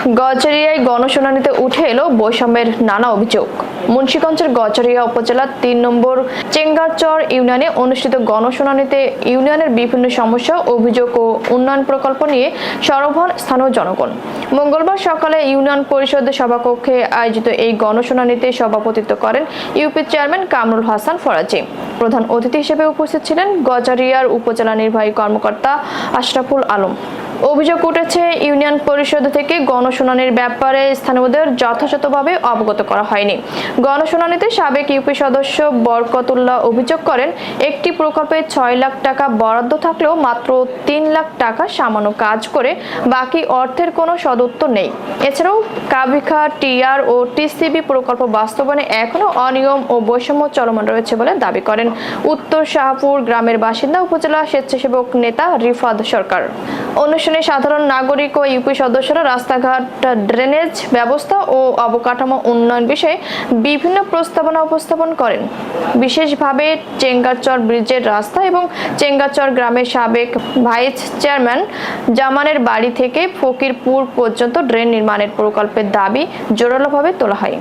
গজারিয়ায় গণশুনানিতে উঠে এলো বৈষম্যের নানা অভিযোগ। মুন্সিগঞ্জের গজারিয়া উপজেলার ৩ নম্বর চেঙ্গারচর ইউনিয়নে অনুষ্ঠিত গণশুনানিতে ইউনিয়নের বিভিন্ন সমস্যা, অভিযোগ ও উন্নয়ন প্রকল্প নিয়ে সরব হন স্থানীয় জনগণ। মঙ্গলবার সকালে ইউনিয়ন পরিষদ সভাকক্ষে আয়োজিত এই গণশুনানিতে সভাপতিত্ব করেন ইউপি চেয়ারম্যান কামরুল হাসান ফরাজি। প্রধান অতিথি হিসেবে উপস্থিত ছিলেন গজারিয়ার উপজেলা নির্বাহী কর্মকর্তা আশরাফুল আলম। অভিযোগ উঠেছে, ইউনিয়ন পরিষদ থেকে গণশুনানির ব্যাপারে স্থানীয়দের যথাযথভাবে অবগত করা হয়নি। গণশুনানিতে সাবেক ইউপি সদস্য বরকতুল্লাহ অভিযোগ করেন, একটি প্রকল্পে ৬ লাখ টাকা বরাদ্দ থাকলেও মাত্র ৩ লাখ টাকা সামান্য কাজ করে বাকি অর্থের কোনো সদুত্তর নেই। এছাড়াও কাবিখা, টিআর ও টিসিবি প্রকল্প বাস্তবায়নে এখনও অনিয়ম ও বৈষম্য চলমান রয়েছে বলে দাবি করেন উত্তর শাহপুর গ্রামের বাসিন্দা উপজেলা স্বেচ্ছাসেবক নেতা রিফাত সরকার। অনুষ্ঠানে সাধারণ নাগরিক ও ইউপি সদস্যরা রাস্তাঘাট, ড্রেনেজ ব্যবস্থা ও অবকাঠামো উন্নয়ন বিষয়ে বিভিন্ন প্রস্তাবনা উপস্থাপন করেন। বিশেষভাবে চেঙ্গারচর ব্রিজের রাস্তা এবং চেঙ্গারচর গ্রামের সাবেক ভাইস চেয়ারম্যান জামানের বাড়ি থেকে ফকিরপুর পর্যন্ত ড্রেন নির্মাণের প্রকল্পের দাবি জোরালোভাবে তোলা হয়।